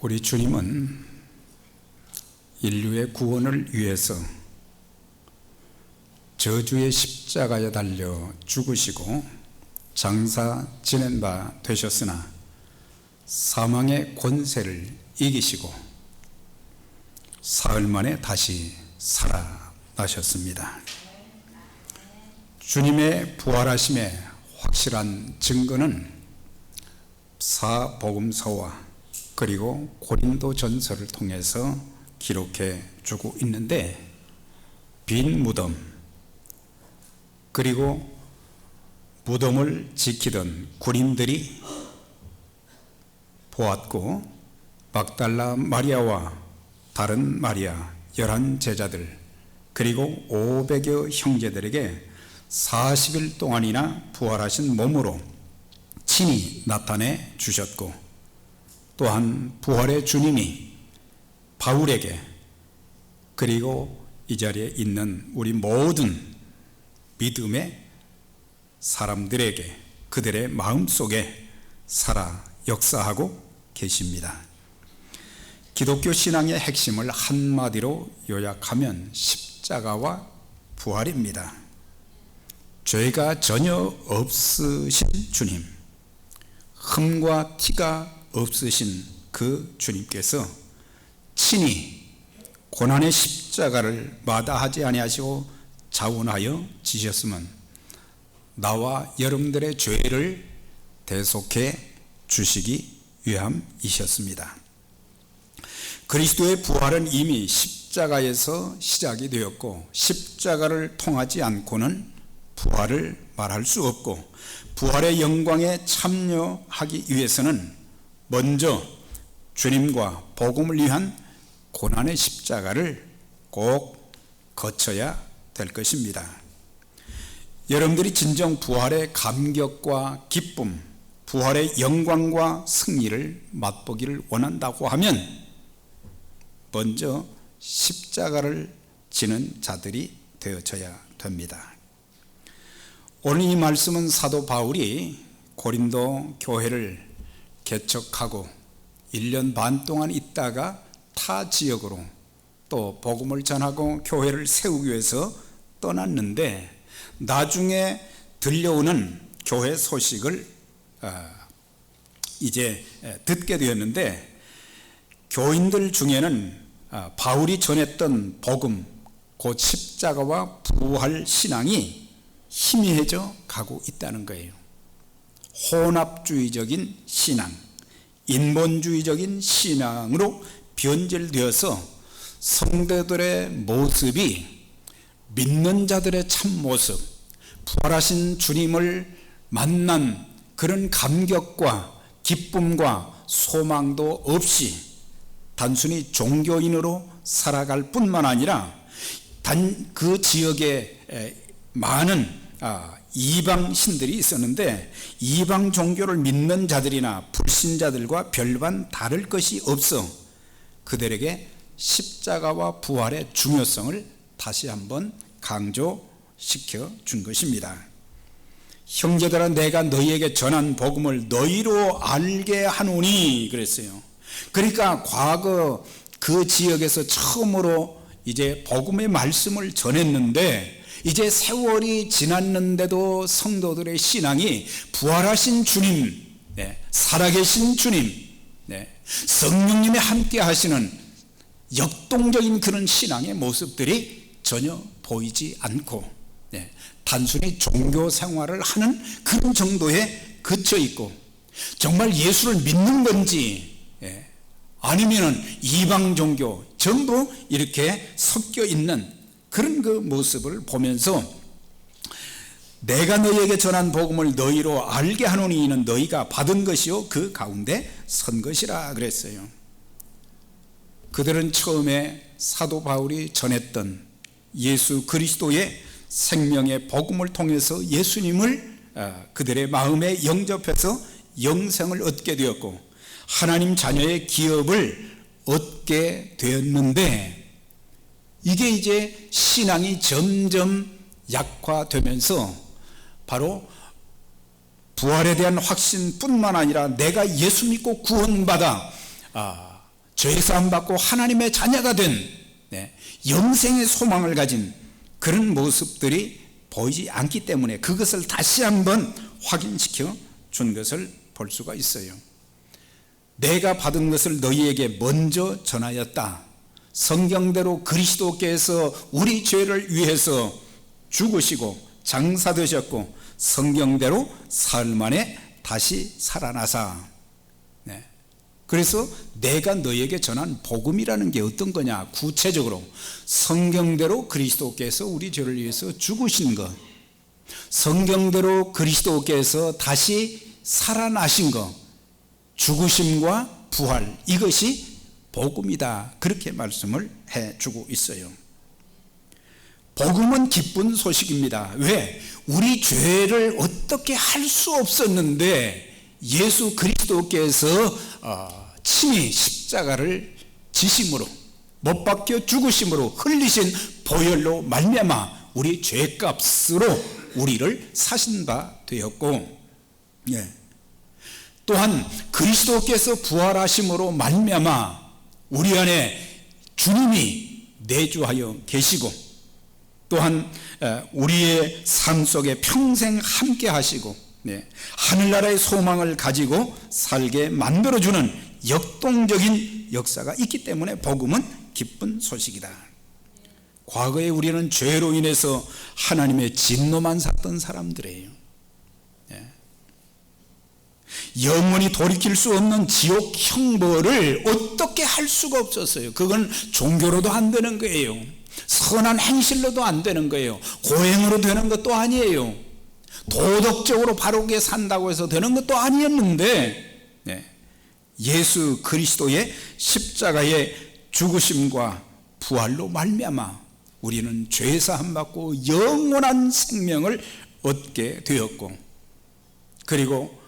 우리 주님은 인류의 구원을 위해서 저주의 십자가에 달려 죽으시고 장사 지낸 바 되셨으나 사망의 권세를 이기시고 사흘 만에 다시 살아나셨습니다. 주님의 부활하심의 확실한 증거는 사복음서와 그리고 고린도전서를 통해서 기록해 주고 있는데, 빈 무덤 그리고 무덤을 지키던 군인들이 보았고, 막달라 마리아와 다른 마리아 11 제자들 그리고 500여 형제들에게 40일 동안이나 부활하신 몸으로 친히 나타내 주셨고, 또한 부활의 주님이 바울에게 그리고 이 자리에 있는 우리 모든 믿음의 사람들에게 그들의 마음속에 살아 역사하고 계십니다. 기독교 신앙의 핵심을 한마디로 요약하면 십자가와 부활입니다. 죄가 전혀 없으신 주님, 흠과 티가 없으신 그 주님께서 친히 고난의 십자가를 마다하지 아니하시고 자원하여 지셨으면 나와 여러분들의 죄를 대속해 주시기 위함이셨습니다. 그리스도의 부활은 이미 십자가에서 시작이 되었고, 십자가를 통하지 않고는 부활을 말할 수 없고, 부활의 영광에 참여하기 위해서는 먼저 주님과 복음을 위한 고난의 십자가를 꼭 거쳐야 될 것입니다. 여러분들이 진정 부활의 감격과 기쁨, 부활의 영광과 승리를 맛보기를 원한다고 하면 먼저 십자가를 지는 자들이 되어져야 됩니다. 오늘 이 말씀은 사도 바울이 고린도 교회를 개척하고 1년 반 동안 있다가 타 지역으로 또 복음을 전하고 교회를 세우기 위해서 떠났는데, 나중에 들려오는 교회 소식을 이제 듣게 되었는데, 교인들 중에는 바울이 전했던 복음, 곧 십자가와 부활 신앙이 희미해져 가고 있다는 거예요. 혼합주의적인 신앙, 인본주의적인 신앙으로 변질되어서 성도들의 모습이 믿는 자들의 참모습, 부활하신 주님을 만난 그런 감격과 기쁨과 소망도 없이 단순히 종교인으로 살아갈 뿐만 아니라 그 지역에 많은 이방 신들이 있었는데, 이방 종교를 믿는 자들이나 불신자들과 별반 다를 것이 없어 그들에게 십자가와 부활의 중요성을 다시 한번 강조시켜 준 것입니다. 형제들아, 내가 너희에게 전한 복음을 너희로 알게 하노니 그랬어요. 그러니까 과거 그 지역에서 처음으로 이제 복음의 말씀을 전했는데, 이제 세월이 지났는데도 성도들의 신앙이 부활하신 주님, 살아계신 주님, 성령님이 함께 하시는 역동적인 그런 신앙의 모습들이 전혀 보이지 않고, 단순히 종교 생활을 하는 그런 정도에 그쳐 있고, 정말 예수를 믿는 건지 아니면은 이방 종교 전부 이렇게 섞여 있는 그런 그 모습을 보면서, 내가 너희에게 전한 복음을 너희로 알게 하노니 이는 너희가 받은 것이요 그 가운데 선 것이라 그랬어요. 그들은 처음에 사도 바울이 전했던 예수 그리스도의 생명의 복음을 통해서 예수님을 그들의 마음에 영접해서 영생을 얻게 되었고, 하나님 자녀의 기업을 얻게 되었는데, 이게 이제 신앙이 점점 약화되면서 바로 부활에 대한 확신뿐만 아니라 내가 예수 믿고 구원받아 죄사함 받고 하나님의 자녀가 된 영생의 소망을 가진 그런 모습들이 보이지 않기 때문에 그것을 다시 한번 확인시켜 준 것을 볼 수가 있어요. 내가 받은 것을 너희에게 먼저 전하였다. 성경대로 그리스도께서 우리 죄를 위해서 죽으시고 장사되셨고 성경대로 사흘 만에 다시 살아나사. 그래서 내가 너희에게 전한 복음이라는 게 어떤 거냐? 구체적으로 성경대로 그리스도께서 우리 죄를 위해서 죽으신 것, 성경대로 그리스도께서 다시 살아나신 것, 죽으심과 부활, 이것이 복음이다. 그렇게 말씀을 해주고 있어요. 복음은 기쁜 소식입니다. 왜? 우리 죄를 어떻게 할 수 없었는데 예수 그리스도께서 친히 십자가를 지심으로 못 박혀 죽으심으로 흘리신 보혈로 말미암아 우리 죄값으로 우리를 사신 바 되었고, 또한 그리스도께서 부활하심으로 말미암아 우리 안에 주님이 내주하여 계시고, 또한 우리의 삶 속에 평생 함께 하시고 하늘나라의 소망을 가지고 살게 만들어주는 역동적인 역사가 있기 때문에 복음은 기쁜 소식이다. 과거에 우리는 죄로 인해서 하나님의 진노만 샀던 사람들이에요. 영원히 돌이킬 수 없는 지옥 형벌을 어떻게 할 수가 없었어요. 그건 종교로도 안 되는 거예요. 선한 행실로도 안 되는 거예요. 고행으로 되는 것도 아니에요. 도덕적으로 바르게 산다고 해서 되는 것도 아니었는데 예수 그리스도의 십자가의 죽으심과 부활로 말미암아 우리는 죄사함 받고 영원한 생명을 얻게 되었고, 그리고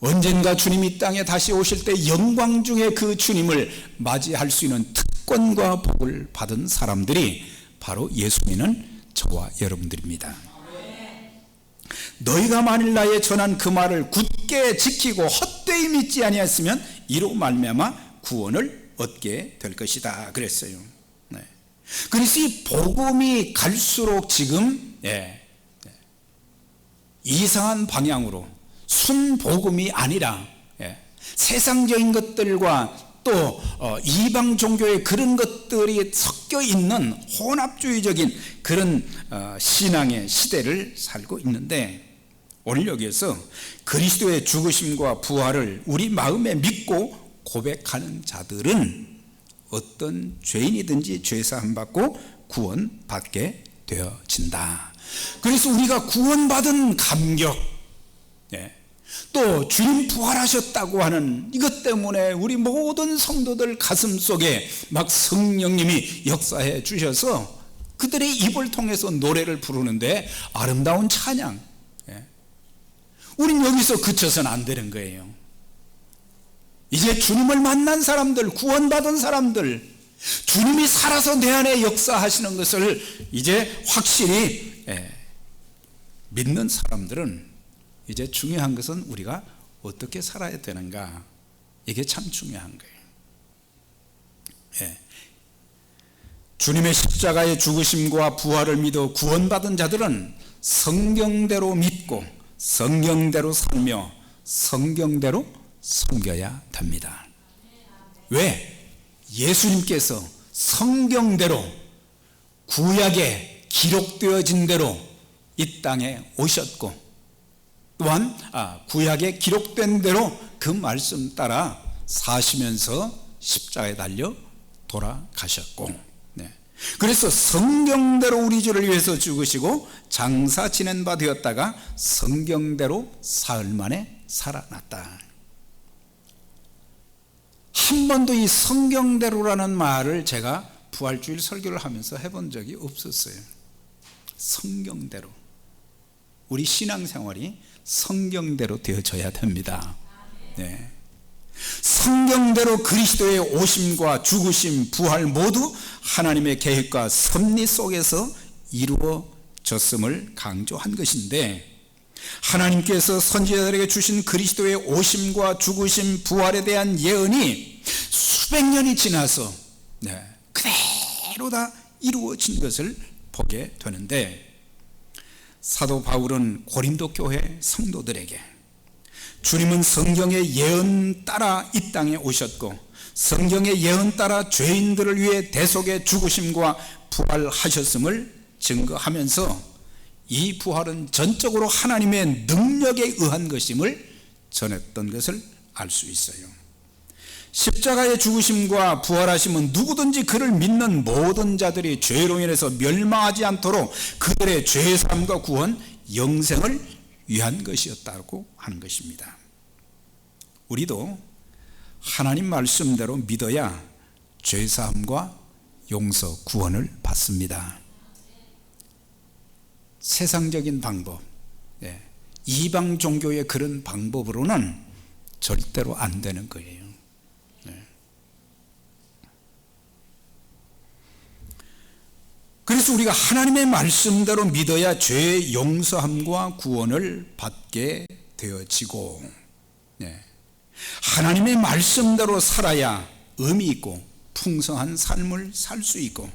언젠가 주님이 이 땅에 다시 오실 때 영광 중에 그 주님을 맞이할 수 있는 특권과 복을 받은 사람들이 바로 예수 믿는 저와 여러분들입니다. 너희가 만일 나의 전한 그 말을 굳게 지키고 헛되이 믿지 아니하였으면 이로 말미암아 구원을 얻게 될 것이다 그랬어요. 그래서 이 복음이 갈수록 지금 이상한 방향으로 순복음이 아니라 세상적인 것들과 또 이방 종교의 그런 것들이 섞여 있는 혼합주의적인 그런 신앙의 시대를 살고 있는데, 오늘 여기에서 그리스도의 죽으심과 부활을 우리 마음에 믿고 고백하는 자들은 어떤 죄인이든지 죄사함 받고 구원받게 되어진다. 그래서 우리가 구원받은 감격, 또 주님 부활하셨다고 하는 이것 때문에 우리 모든 성도들 가슴 속에 막 성령님이 역사해 주셔서 그들의 입을 통해서 노래를 부르는데 아름다운 찬양. 우린 여기서 그쳐서는 안 되는 거예요. 이제 주님을 만난 사람들, 구원받은 사람들, 주님이 살아서 내 안에 역사하시는 것을 이제 확실히 믿는 사람들은 이제 중요한 것은 우리가 어떻게 살아야 되는가, 이게 참 중요한 거예요. 주님의 십자가의 죽으심과 부활을 믿어 구원받은 자들은 성경대로 믿고 성경대로 살며 성경대로 섬겨야 됩니다. 왜? 예수님께서 성경대로 구약에 기록되어진 대로 이 땅에 오셨고, 또한 구약에 기록된 대로 그 말씀 따라 사시면서 십자가에 달려 돌아가셨고, 그래서 성경대로 우리 죄를 위해서 죽으시고 장사 지낸 바 되었다가 성경대로 사흘 만에 살아났다. 한 번도 이 성경대로라는 말을 제가 부활주일 설교를 하면서 해본 적이 없었어요. 성경대로. 우리 신앙생활이 성경대로 되어져야 됩니다. 성경대로 그리스도의 오심과 죽으심, 부활 모두 하나님의 계획과 섭리 속에서 이루어졌음을 강조한 것인데, 하나님께서 선지자들에게 주신 그리스도의 오심과 죽으심, 부활에 대한 예언이 수백 년이 지나서 그대로 다 이루어진 것을 보게 되는데, 사도 바울은 고린도 교회 성도들에게 주님은 성경의 예언 따라 이 땅에 오셨고 성경의 예언 따라 죄인들을 위해 대속의 죽으심과 부활하셨음을 증거하면서 이 부활은 전적으로 하나님의 능력에 의한 것임을 전했던 것을 알 수 있어요. 십자가의 죽으심과 부활하심은 누구든지 그를 믿는 모든 자들이 죄로 인해서 멸망하지 않도록 그들의 죄사함과 구원, 영생을 위한 것이었다고 하는 것입니다. 우리도 하나님 말씀대로 믿어야 죄사함과 용서, 구원을 받습니다. 세상적인 방법, 이방 종교의 그런 방법으로는 절대로 안 되는 거예요. 그래서 우리가 하나님의 말씀대로 믿어야 죄의 용서함과 구원을 받게 되어지고, 하나님의 말씀대로 살아야 의미 있고 풍성한 삶을 살 수 있고,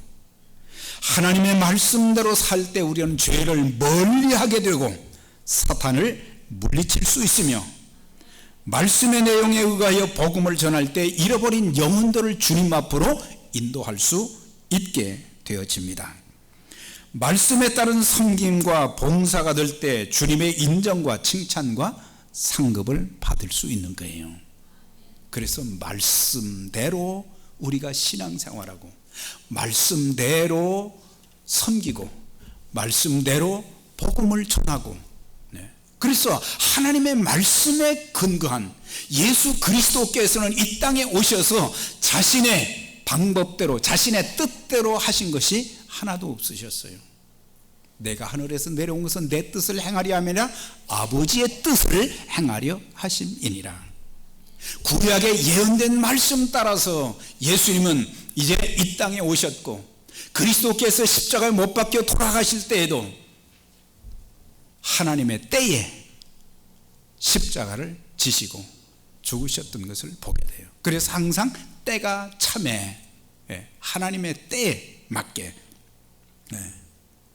하나님의 말씀대로 살 때 우리는 죄를 멀리하게 되고 사탄을 물리칠 수 있으며, 말씀의 내용에 의하여 복음을 전할 때 잃어버린 영혼들을 주님 앞으로 인도할 수 있게 되어집니다. 말씀에 따른 섬김과 봉사가 될 때 주님의 인정과 칭찬과 상급을 받을 수 있는 거예요. 그래서 말씀대로 우리가 신앙생활하고 말씀대로 섬기고 말씀대로 복음을 전하고, 그래서 하나님의 말씀에 근거한 예수 그리스도께서는 이 땅에 오셔서 자신의 방법대로 자신의 뜻대로 하신 것이 하나도 없으셨어요. 내가 하늘에서 내려온 것은 내 뜻을 행하려 함이라 아버지의 뜻을 행하려 하심이니라. 구약의 예언된 말씀 따라서 예수님은 이제 이 땅에 오셨고, 그리스도께서 십자가에 못 박혀 돌아가실 때에도 하나님의 때에 십자가를 지시고 죽으셨던 것을 보게 돼요. 그래서 항상 때가 참에 하나님의 때에 맞게,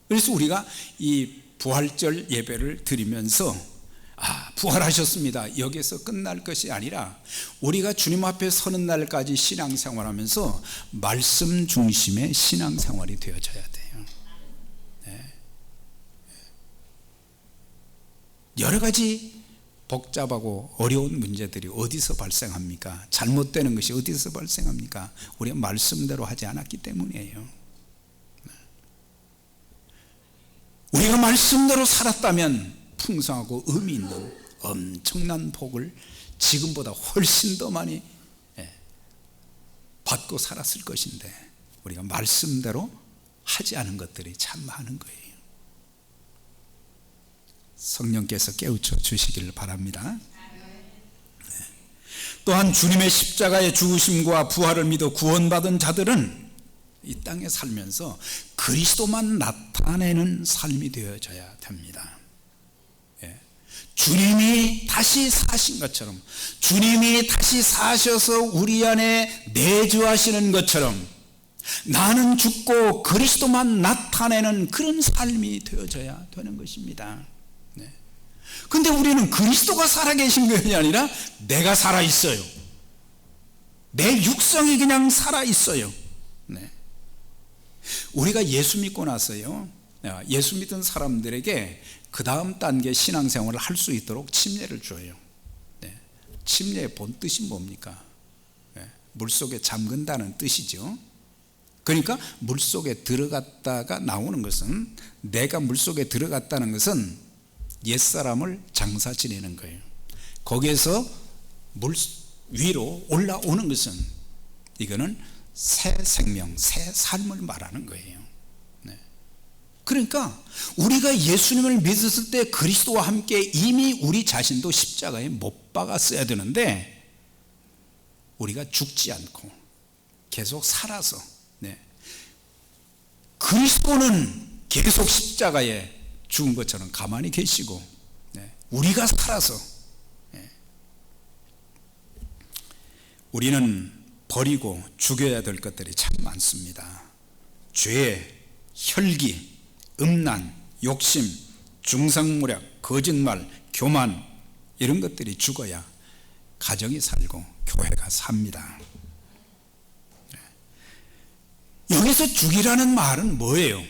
그래서 우리가 이 부활절 예배를 드리면서 부활하셨습니다, 여기서 끝날 것이 아니라 우리가 주님 앞에 서는 날까지 신앙생활하면서 말씀 중심의 신앙생활이 되어져야 돼요. 여러 가지 복잡하고 어려운 문제들이 어디서 발생합니까? 잘못되는 것이 어디서 발생합니까? 우리가 말씀대로 하지 않았기 때문이에요. 우리가 말씀대로 살았다면 풍성하고 의미 있는 엄청난 복을 지금보다 훨씬 더 많이 받고 살았을 것인데, 우리가 말씀대로 하지 않은 것들이 참 많은 거예요. 성령께서 깨우쳐 주시기를 바랍니다. 또한 주님의 십자가의 죽으심과 부활을 믿어 구원받은 자들은 이 땅에 살면서 그리스도만 나타내는 삶이 되어져야 됩니다. 주님이 다시 사신 것처럼, 주님이 다시 사셔서 우리 안에 내주하시는 것처럼 나는 죽고 그리스도만 나타내는 그런 삶이 되어져야 되는 것입니다. 근데 우리는 그리스도가 살아계신 것이 아니라 내가 살아있어요. 내 육성이 그냥 살아있어요. 우리가 예수 믿고 나서요, 예수 믿은 사람들에게 그 다음 단계 신앙생활을 할 수 있도록 침례를 줘요. 침례의 본 뜻이 뭡니까? 물속에 잠근다는 뜻이죠. 그러니까 물속에 들어갔다가 나오는 것은, 내가 물속에 들어갔다는 것은 옛사람을 장사 지내는 거예요. 거기에서 물 위로 올라오는 것은 이거는 새 생명, 새 삶을 말하는 거예요. 그러니까 우리가 예수님을 믿었을 때 그리스도와 함께 이미 우리 자신도 십자가에 못 박았어야 되는데, 우리가 죽지 않고 계속 살아서, 그리스도는 계속 십자가에 죽은 것처럼 가만히 계시고, 우리가 살아서 우리는 버리고 죽여야 될 것들이 참 많습니다. 죄, 혈기, 음란, 욕심, 중상모략, 거짓말, 교만, 이런 것들이 죽어야 가정이 살고 교회가 삽니다. 여기서 죽이라는 말은 뭐예요?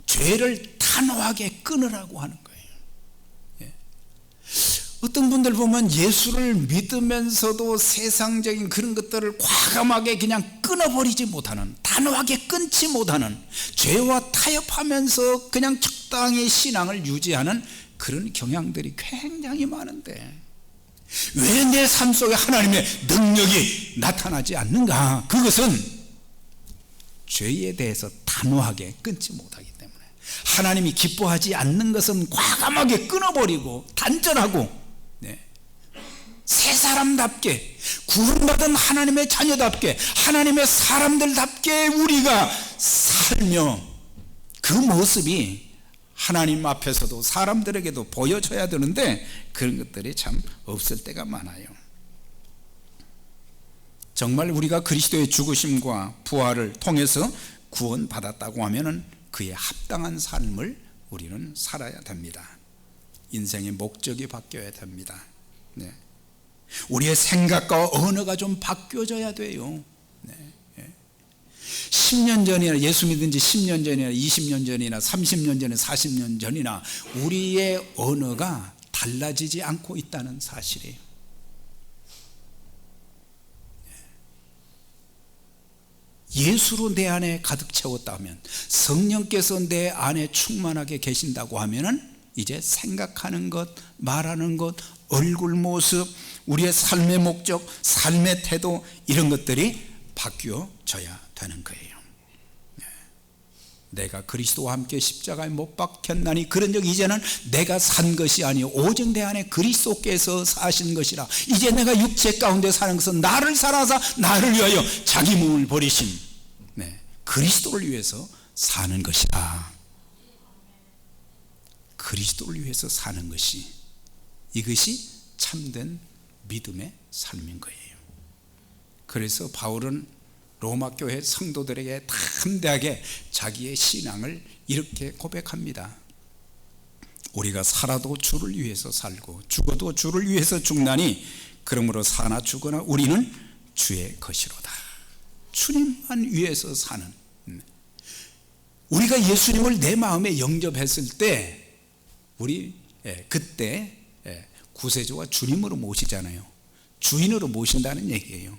죄를 단호하게 끊으라고 하는 거예요. 어떤 분들 보면 예수를 믿으면서도 세상적인 그런 것들을 과감하게 그냥 끊어버리지 못하는, 단호하게 끊지 못하는, 죄와 타협하면서 그냥 적당히 신앙을 유지하는 그런 경향들이 굉장히 많은데 왜 내 삶 속에 하나님의 능력이 나타나지 않는가? 그것은 죄에 대해서 단호하게 끊지 못하기 때문에, 하나님이 기뻐하지 않는 것은 과감하게 끊어버리고 단절하고, 새 사람답게, 구원받은 하나님의 자녀답게, 하나님의 사람들답게 우리가 살며 그 모습이 하나님 앞에서도 사람들에게도 보여져야 되는데 그런 것들이 참 없을 때가 많아요. 정말 우리가 그리스도의 죽으심과 부활을 통해서 구원받았다고 하면은 그에 합당한 삶을 우리는 살아야 됩니다. 인생의 목적이 바뀌어야 됩니다. 우리의 생각과 언어가 좀 바뀌어져야 돼요. 10년 전이나, 예수 믿은 지 10년 전이나 20년 전이나 30년 전이나 40년 전이나 우리의 언어가 달라지지 않고 있다는 사실이에요. 예수로 내 안에 가득 채웠다면, 성령께서 내 안에 충만하게 계신다고 하면은 이제 생각하는 것, 말하는 것, 얼굴 모습, 우리의 삶의 목적, 삶의 태도, 이런 것들이 바뀌어져야 되는 거예요. 내가 그리스도와 함께 십자가에 못 박혔나니 그런즉 이제는 내가 산 것이 아니요 오직 내 안에 그리스도께서 사신 것이라. 이제 내가 육체 가운데 사는 것은 나를 살아서 나를 위하여 자기 몸을 버리신 그리스도를 위해서 사는 것이라. 그리스도를 위해서 사는 것이, 이것이 참된 믿음의 삶인 거예요. 그래서 바울은 로마 교회 성도들에게 담대하게 자기의 신앙을 이렇게 고백합니다. 우리가 살아도 주를 위해서 살고 죽어도 주를 위해서 죽나니 그러므로 사나 죽거나 우리는 주의 것이로다. 주님만 위해서 사는, 우리가 예수님을 내 마음에 영접했을 때 우리 그때 구세주와 주님으로 모시잖아요. 주인으로 모신다는 얘기예요.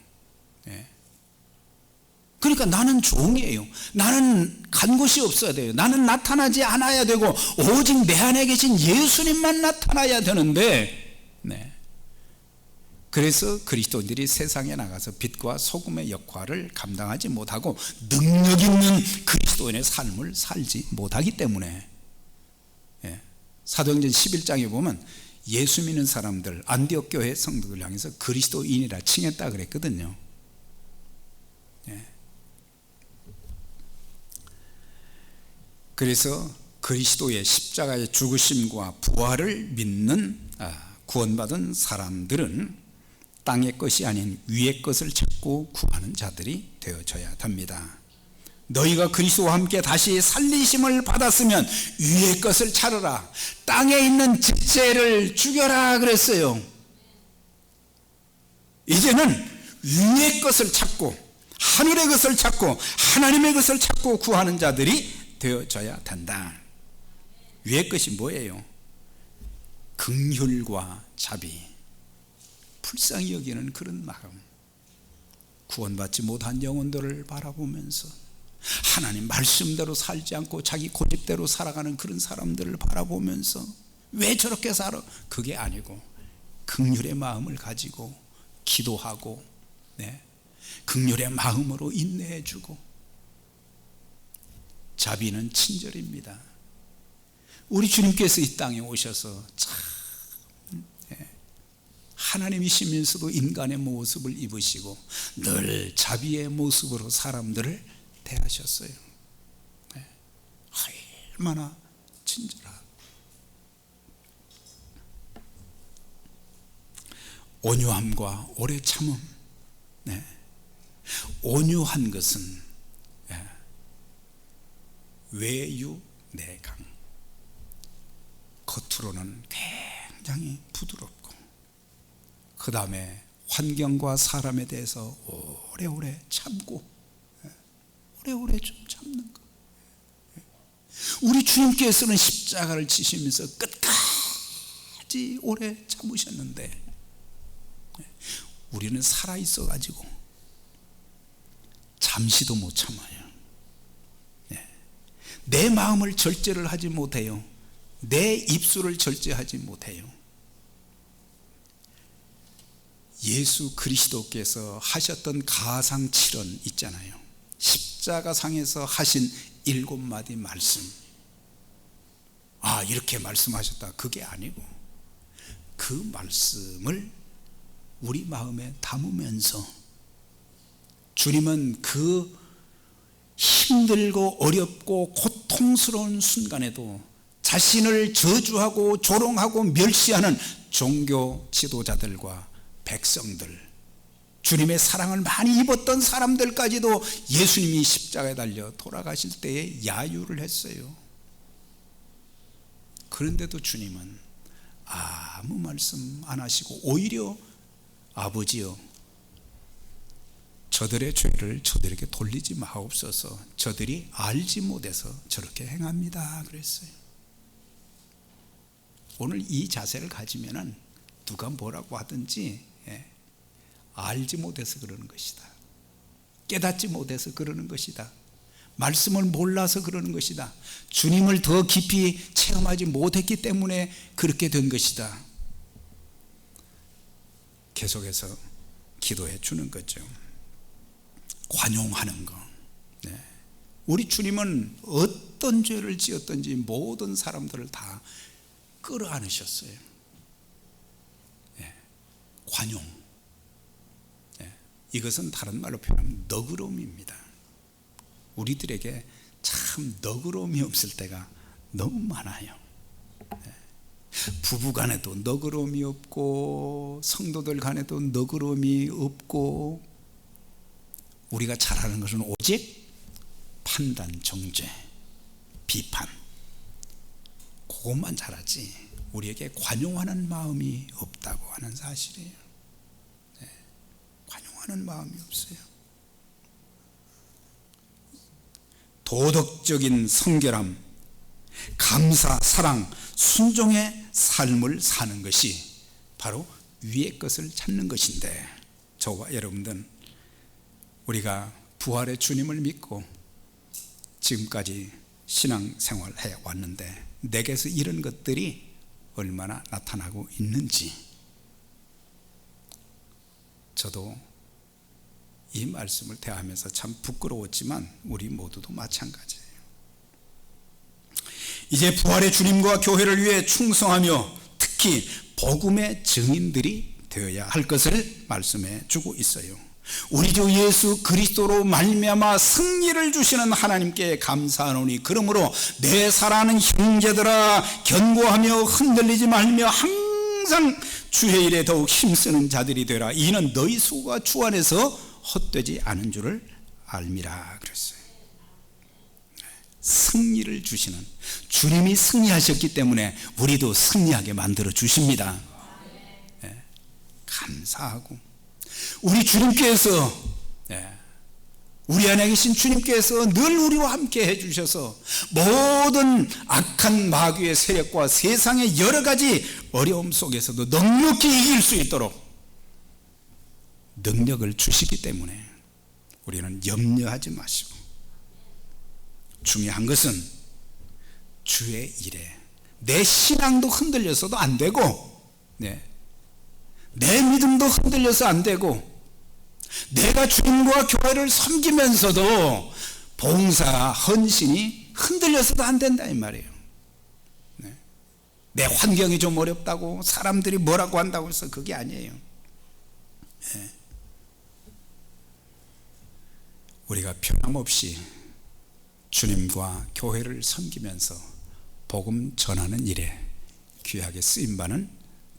그러니까 나는 종이에요. 나는 간 곳이 없어야 돼요. 나는 나타나지 않아야 되고 오직 내 안에 계신 예수님만 나타나야 되는데, 그래서 그리스도인들이 세상에 나가서 빛과 소금의 역할을 감당하지 못하고 능력 있는 그리스도인의 삶을 살지 못하기 때문에, 사도행전 11장에 보면 예수 믿는 사람들, 안디옥 교회 성도들 향해서 그리스도인이라 칭했다 그랬거든요. 그래서 그리스도의 십자가의 죽으심과 부활을 믿는 구원받은 사람들은 땅의 것이 아닌 위의 것을 찾고 구하는 자들이 되어져야 됩니다. 너희가 그리스도와 함께 다시 살리심을 받았으면 위의 것을 찾으라. 땅에 있는 직제를 죽여라 그랬어요. 이제는 위의 것을 찾고 하늘의 것을 찾고 하나님의 것을 찾고 구하는 자들이 되어져야 된다. 위의 것이 뭐예요? 긍휼과 자비, 불쌍히 여기는 그런 마음, 구원받지 못한 영혼들을 바라보면서 하나님 말씀대로 살지 않고 자기 고집대로 살아가는 그런 사람들을 바라보면서 왜 저렇게 살아? 그게 아니고 긍휼의 마음을 가지고 기도하고, 긍휼의 마음으로 인내해주고, 자비는 친절입니다. 우리 주님께서 이 땅에 오셔서 참 하나님이시면서도 인간의 모습을 입으시고 늘 자비의 모습으로 사람들을 대하셨어요. 얼마나 친절하고, 온유함과 오래 참음, 온유한 것은 외유내강, 겉으로는 굉장히 부드럽고 그 다음에 환경과 사람에 대해서 오래오래 참고 오래오래 좀 참는 것. 우리 주님께서는 십자가를 지시면서 끝까지 오래 참으셨는데 우리는 살아있어 가지고 잠시도 못 참아요. 내 마음을 절제를 하지 못해요. 내 입술을 절제하지 못해요. 예수 그리스도께서 하셨던 가상칠언 있잖아요. 십자가상에서 하신 7마디 말씀. 이렇게 말씀하셨다, 그게 아니고 그 말씀을 우리 마음에 담으면서 주님은 그 힘들고 어렵고 고통스러운 순간에도 자신을 저주하고 조롱하고 멸시하는 종교 지도자들과 백성들, 주님의 사랑을 많이 입었던 사람들까지도 예수님이 십자가에 달려 돌아가실 때에 야유를 했어요. 그런데도 주님은 아무 말씀 안 하시고 오히려 아버지여, 저들의 죄를 저들에게 돌리지 마옵소서, 저들이 알지 못해서 저렇게 행합니다 그랬어요. 오늘 이 자세를 가지면은 누가 뭐라고 하든지 알지 못해서 그러는 것이다, 깨닫지 못해서 그러는 것이다, 말씀을 몰라서 그러는 것이다, 주님을 더 깊이 체험하지 못했기 때문에 그렇게 된 것이다, 계속해서 기도해 주는 거죠. 관용하는 거. 우리 주님은 어떤 죄를 지었든지 모든 사람들을 다 끌어안으셨어요. 관용. 이것은 다른 말로 표현하면 너그러움입니다. 우리들에게 참 너그러움이 없을 때가 너무 많아요. 부부 간에도 너그러움이 없고 성도들 간에도 너그러움이 없고, 우리가 잘하는 것은 오직 판단, 정죄, 비판, 그것만 잘하지 우리에게 관용하는 마음이 없다고 하는 사실이에요. 관용하는 마음이 없어요. 도덕적인 성결함, 감사, 사랑, 순종의 삶을 사는 것이 바로 위의 것을 찾는 것인데, 저와 여러분들은 우리가 부활의 주님을 믿고 지금까지 신앙생활 해왔는데 내게서 이런 것들이 얼마나 나타나고 있는지, 저도 이 말씀을 대하면서 참 부끄러웠지만 우리 모두도 마찬가지예요. 이제 부활의 주님과 교회를 위해 충성하며 특히 복음의 증인들이 되어야 할 것을 말씀해 주고 있어요. 우리 주 예수 그리스도로 말미암아 승리를 주시는 하나님께 감사하노니, 그러므로 내 사랑하는 형제들아 견고하며 흔들리지 말며 항상 주의 일에 더욱 힘쓰는 자들이 되라. 이는 너희 수고가 주 안에서 헛되지 않은 줄을 알미라 그랬어요. 승리를 주시는 주님이 승리하셨기 때문에 우리도 승리하게 만들어 주십니다. 감사하고, 우리 주님께서, 우리 안에 계신 주님께서 늘 우리와 함께 해주셔서 모든 악한 마귀의 세력과 세상의 여러 가지 어려움 속에서도 넉넉히 이길 수 있도록 능력을 주시기 때문에 우리는 염려하지 마시고, 중요한 것은 주의 일에 내 신앙도 흔들려서도 안 되고, 내 믿음도 흔들려서 안 되고, 내가 주님과 교회를 섬기면서도 봉사, 헌신이 흔들려서도 안 된다 이 말이에요. 내 환경이 좀 어렵다고, 사람들이 뭐라고 한다고 해서 그게 아니에요. 우리가 변함없이 주님과 교회를 섬기면서 복음 전하는 일에 귀하게 쓰임받는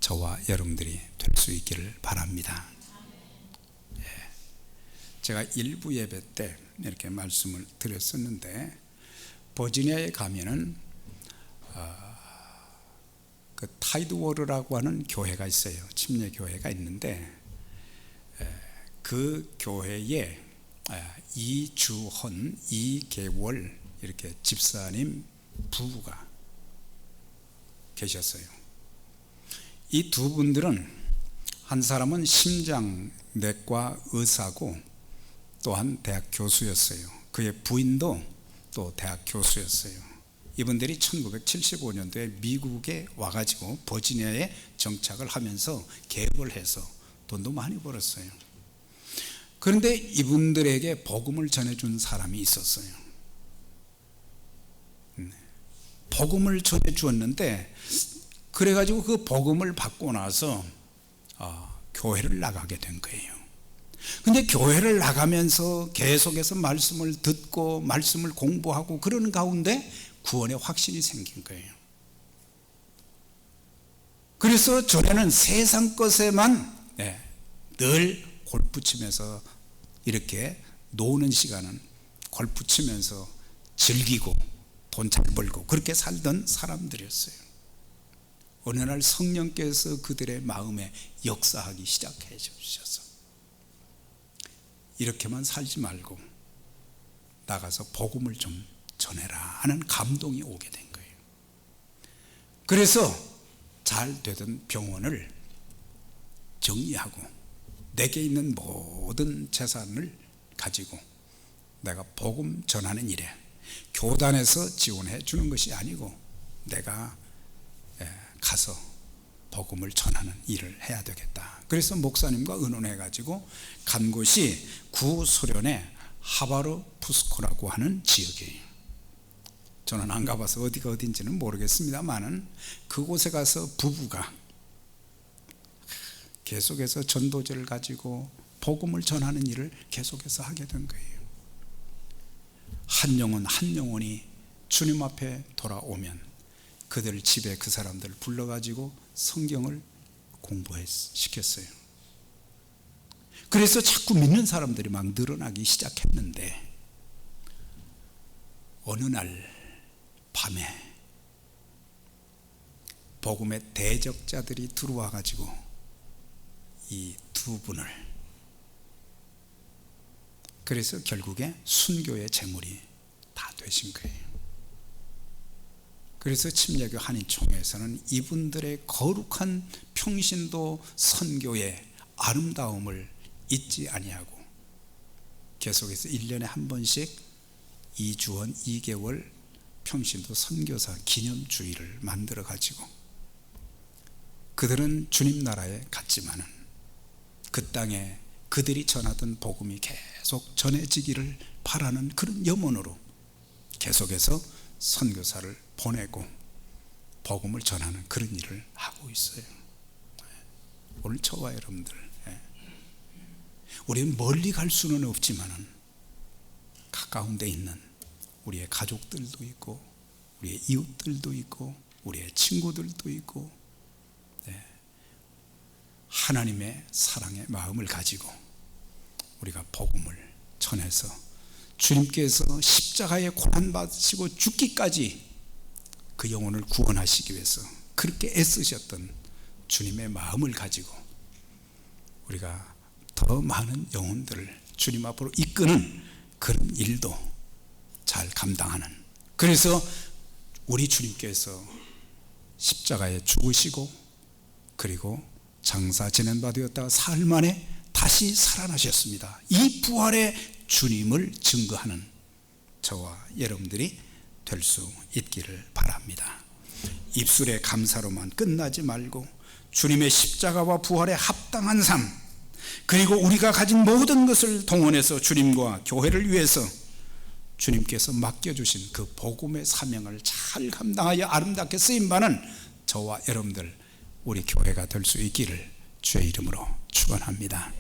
저와 여러분들이 될 수 있기를 바랍니다. 제가 일부 예배 때 이렇게 말씀을 드렸었는데, 버지니아에 가면은 그 타이드워르라고 하는 교회가 있어요. 침례 교회가 있는데, 그 교회에 이주헌, 이계월 이렇게 집사님 부부가 계셨어요. 이 두 분들은, 한 사람은 심장내과 의사고 또한 대학 교수였어요. 그의 부인도 또 대학 교수였어요. 이분들이 1975년도에 미국에 와가지고 버지니아에 정착을 하면서 개업을 해서 돈도 많이 벌었어요. 그런데 이분들에게 복음을 전해준 사람이 있었어요. 복음을 전해주었는데, 그래가지고 그 복음을 받고 나서 교회를 나가게 된 거예요. 근데 교회를 나가면서 계속해서 말씀을 듣고 말씀을 공부하고 그러는 가운데 구원의 확신이 생긴 거예요. 그래서 전에는 세상 것에만 늘 골프 치면서 이렇게 노는 시간은 골프 치면서 즐기고 돈 잘 벌고 그렇게 살던 사람들이었어요. 어느 날 성령께서 그들의 마음에 역사하기 시작해 주셔서, 이렇게만 살지 말고 나가서 복음을 좀 전해라 하는 감동이 오게 된 거예요. 그래서 잘 되던 병원을 정리하고 내게 있는 모든 재산을 가지고 내가 복음 전하는 일에 교단에서 지원해 주는 것이 아니고 내가 가서 복음을 전하는 일을 해야 되겠다. 그래서 목사님과 의논해 가지고 간 곳이 구소련의 하바르푸스코라고 하는 지역이에요. 저는 안 가봐서 어디가 어딘지는 모르겠습니다만은 그곳에 가서 부부가 계속해서 전도제를 가지고 복음을 전하는 일을 계속해서 하게 된 거예요. 한 영혼 한 영혼이 주님 앞에 돌아오면 그들 집에 그 사람들을 불러가지고 성경을 공부시켰어요. 그래서 자꾸 믿는 사람들이 막 늘어나기 시작했는데, 어느 날 밤에 복음의 대적자들이 들어와 가지고 이 두 분을, 그래서 결국에 순교의 제물이 다 되신 거예요. 그래서 침례교 한인총회에서는 이분들의 거룩한 평신도 선교의 아름다움을 잊지 아니하고 계속해서 1년에 한 번씩 이주헌 2개월 평신도 선교사 기념주의를 만들어 가지고, 그들은 주님 나라에 갔지만은 그 땅에 그들이 전하던 복음이 계속 전해지기를 바라는 그런 염원으로 계속해서 선교사를 보내고 복음을 전하는 그런 일을 하고 있어요. 오늘 저와 여러분들, 우리는 멀리 갈 수는 없지만은 가까운 데 있는 우리의 가족들도 있고 우리의 이웃들도 있고 우리의 친구들도 있고, 하나님의 사랑의 마음을 가지고 우리가 복음을 전해서 주님께서 십자가에 고난받으시고 죽기까지 그 영혼을 구원하시기 위해서 그렇게 애쓰셨던 주님의 마음을 가지고 우리가 더 많은 영혼들을 주님 앞으로 이끄는 그런 일도 잘 감당하는, 그래서 우리 주님께서 십자가에 죽으시고 그리고 장사 지낸 바 되었다가 사흘 만에 다시 살아나셨습니다. 이 부활의 주님을 증거하는 저와 여러분들이 될 수 있기를 바랍니다. 입술의 감사로만 끝나지 말고 주님의 십자가와 부활에 합당한 삶, 그리고 우리가 가진 모든 것을 동원해서 주님과 교회를 위해서 주님께서 맡겨주신 그 복음의 사명을 잘 감당하여 아름답게 쓰임받는 저와 여러분들, 우리 교회가 될 수 있기를 주의 이름으로 축원합니다.